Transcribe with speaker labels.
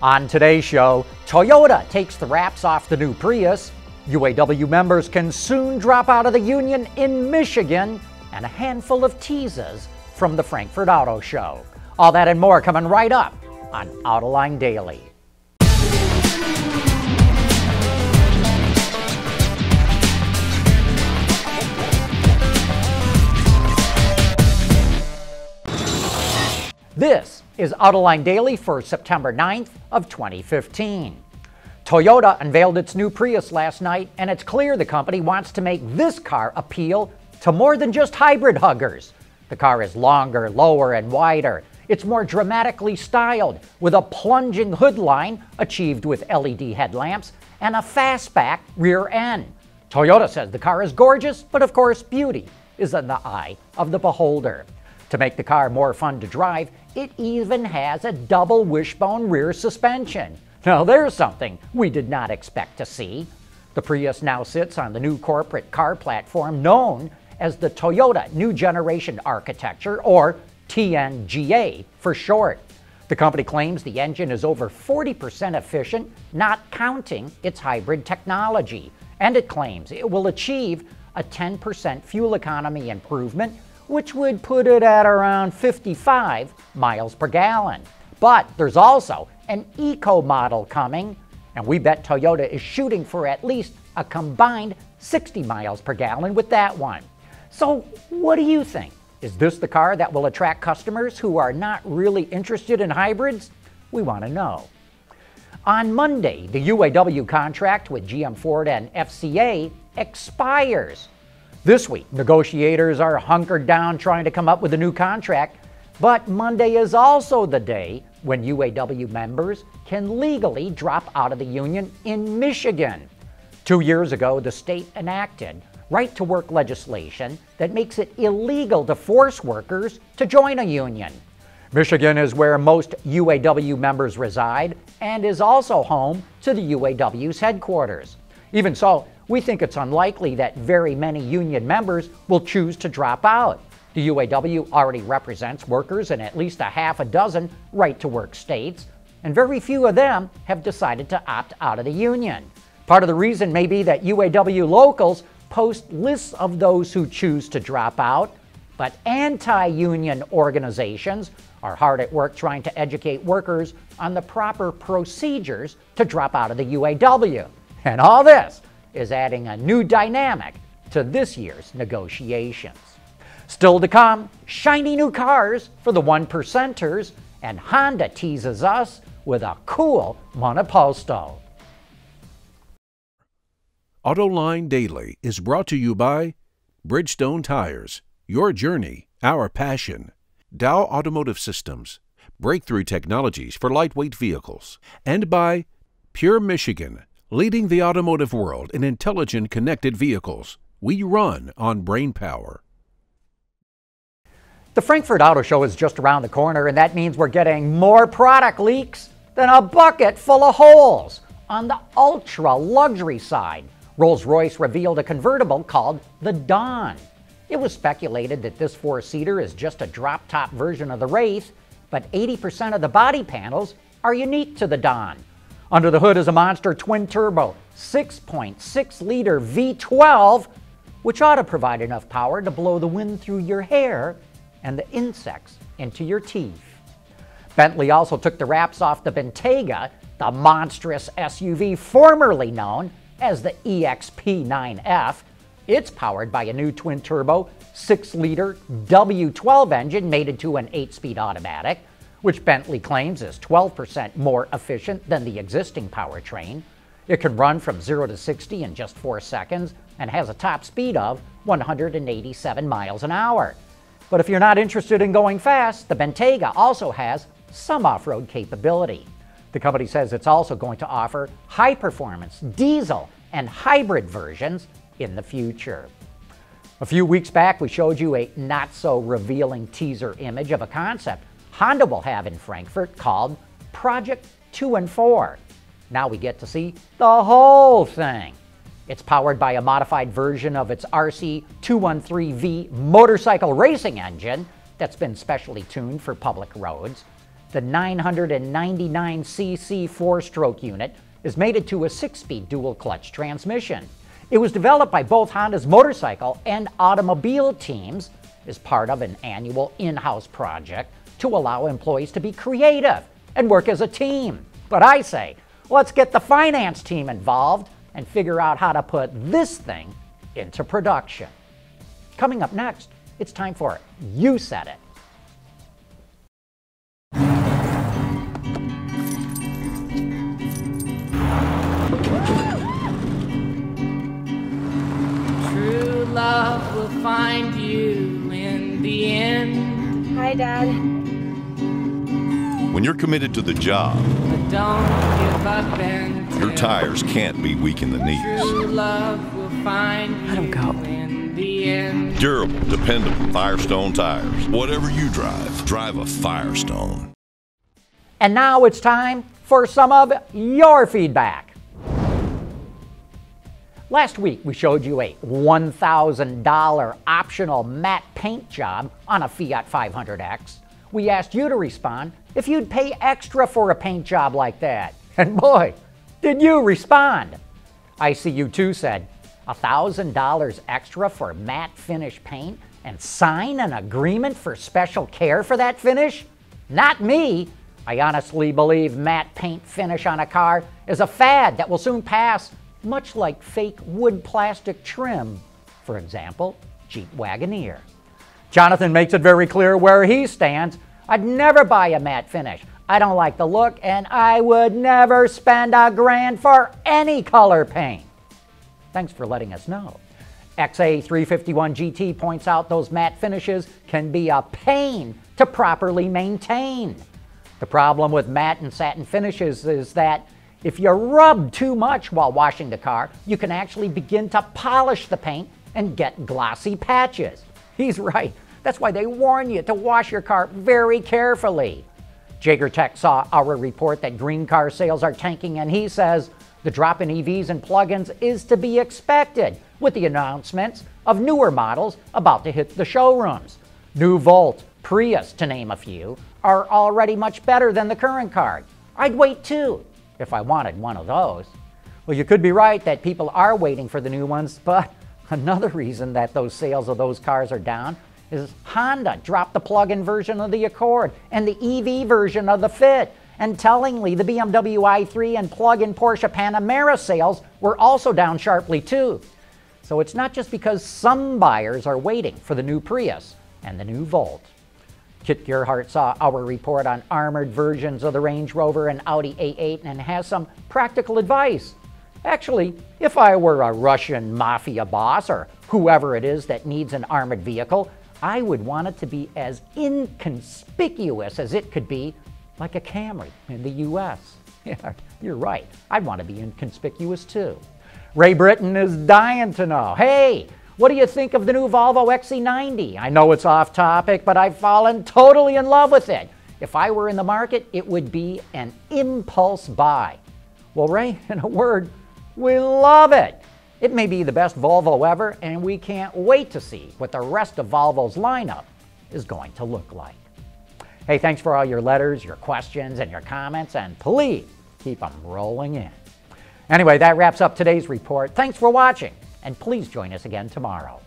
Speaker 1: On today's show, Toyota takes the wraps off the new Prius, UAW members can soon drop out of the union in Michigan, and a handful of teases from the Frankfurt Auto Show. All that and more coming right up on Autoline Daily. This is Autoline Daily for September 9th of 2015. Toyota unveiled its new Prius last night, and it's clear the company wants to make this car appeal to more than just hybrid huggers. The car is longer, lower, and wider. It's more dramatically styled, with a plunging hood line achieved with LED headlamps and a fastback rear end. Toyota says the car is gorgeous, but of course beauty is in the eye of the beholder. To make the car more fun to drive, it even has a double wishbone rear suspension. Now there's something we did not expect to see. The Prius now sits on the new corporate car platform known as the Toyota New Generation Architecture, or TNGA for short. The company claims the engine is over 40% efficient, not counting its hybrid technology. And it claims it will achieve a 10% fuel economy improvement, which would put it at around 55 miles per gallon. But there's also an eco model coming, and we bet Toyota is shooting for at least a combined 60 miles per gallon with that one. So what do you think? Is this the car that will attract customers who are not really interested in hybrids? We want to know. On Monday, the UAW contract with GM Ford and FCA expires. This week, negotiators are hunkered down trying to come up with a new contract, but Monday is also the day when UAW members can legally drop out of the union in Michigan. 2 years ago, the state enacted right-to-work legislation that makes it illegal to force workers to join a union. Michigan is where most UAW members reside and is also home to the UAW's headquarters. Even so, we think it's unlikely that very many union members will choose to drop out. The UAW already represents workers in at least a half a dozen right-to-work states, and very few of them have decided to opt out of the union. Part of the reason may be that UAW locals post lists of those who choose to drop out, but anti-union organizations are hard at work trying to educate workers on the proper procedures to drop out of the UAW. And all this is adding a new dynamic to this year's negotiations. Still to come, shiny new cars for the 1%ers, and Honda teases us with a cool Monoposto.
Speaker 2: Autoline Daily is brought to you by Bridgestone Tires, your journey, our passion. Dow Automotive Systems, breakthrough technologies for lightweight vehicles. And by Pure Michigan, leading the automotive world in intelligent connected vehicles. We run on brain power.
Speaker 1: The Frankfurt Auto Show is just around the corner, and that means we're getting more product leaks than a bucket full of holes. On the ultra-luxury side, Rolls-Royce revealed a convertible called the Dawn. It was speculated that this four-seater is just a drop-top version of the Wraith, but 80% of the body panels are unique to the Dawn. Under the hood is a monster twin-turbo 6.6-liter V12, which ought to provide enough power to blow the wind through your hair and the insects into your teeth. Bentley also took the wraps off the Bentayga, the monstrous SUV formerly known as the EXP9F. It's powered by a new twin-turbo 6-liter W12 engine mated to an 8-speed automatic, which Bentley claims is 12% more efficient than the existing powertrain. It can run from 0 to 60 in just 4 seconds and has a top speed of 187 miles an hour. But if you're not interested in going fast, the Bentayga also has some off-road capability. The company says it's also going to offer high-performance diesel and hybrid versions in the future. A few weeks back, we showed you a not-so-revealing teaser image of a concept Honda will have in Frankfurt called Project 2 and 4. Now we get to see the whole thing. It's powered by a modified version of its RC213V motorcycle racing engine that's been specially tuned for public roads. The 999cc four-stroke unit is mated to a 6-speed dual-clutch transmission. It was developed by both Honda's motorcycle and automobile teams as part of an annual in-house project to allow employees to be creative and work as a team. But I say, let's get the finance team involved and figure out how to put this thing into production. Coming up next, it's time for You Said It.
Speaker 3: True love will find you in the end.
Speaker 4: Hi, Dad.
Speaker 5: When you're committed to the job,
Speaker 3: But don't give up until
Speaker 5: your tires can't be weak in the knees.
Speaker 3: true love will find you
Speaker 4: Let him go.
Speaker 3: in the end.
Speaker 5: Durable, dependable Firestone tires. Whatever you drive, drive a Firestone.
Speaker 1: And now it's time for some of your feedback. Last week, we showed you a $1,000 optional matte paint job on a Fiat 500X. We asked you to respond if you'd pay extra for a paint job like that. And boy, did you respond. ICU2 said, $1,000 extra for matte finish paint and sign an agreement for special care for that finish? Not me. I honestly believe matte paint finish on a car is a fad that will soon pass, much like fake wood plastic trim, for example, Jeep Wagoneer. Jonathan makes it very clear where he stands. I'd never buy a matte finish. I don't like the look, and I would never spend $1,000 for any color paint. Thanks for letting us know. XA351GT points out those matte finishes can be a pain to properly maintain. The problem with matte and satin finishes is that if you rub too much while washing the car, you can actually begin to polish the paint and get glossy patches. He's right. That's why they warn you to wash your car very carefully. Jager Tech saw our report that green car sales are tanking, and he says the drop in EVs and plug-ins is to be expected with the announcements of newer models about to hit the showrooms. New Volt, Prius, to name a few, are already much better than the current car. I'd wait too, if I wanted one of those. Well, you could be right that people are waiting for the new ones, but another reason that those sales of those cars are down is Honda dropped the plug-in version of the Accord and the EV version of the Fit. And tellingly, the BMW i3 and plug-in Porsche Panamera sales were also down sharply too. So it's not just because some buyers are waiting for the new Prius and the new Volt. Kit Gerhardt saw our report on armored versions of the Range Rover and Audi A8 and has some practical advice. Actually, if I were a Russian mafia boss or whoever it is that needs an armored vehicle, I would want it to be as inconspicuous as it could be, like a Camry in the US. Yeah, you're right. I'd want to be inconspicuous too. Ray Britton is dying to know, hey, what do you think of the new Volvo XC90? I know it's off topic, but I've fallen totally in love with it. If I were in the market, it would be an impulse buy. Well, Ray, in a word, we love it. It may be the best Volvo ever, and we can't wait to see what the rest of Volvo's lineup is going to look like. Hey, thanks for all your letters, your questions, and your comments, and please keep them rolling in. Anyway, that wraps up today's report. Thanks for watching, and please join us again tomorrow.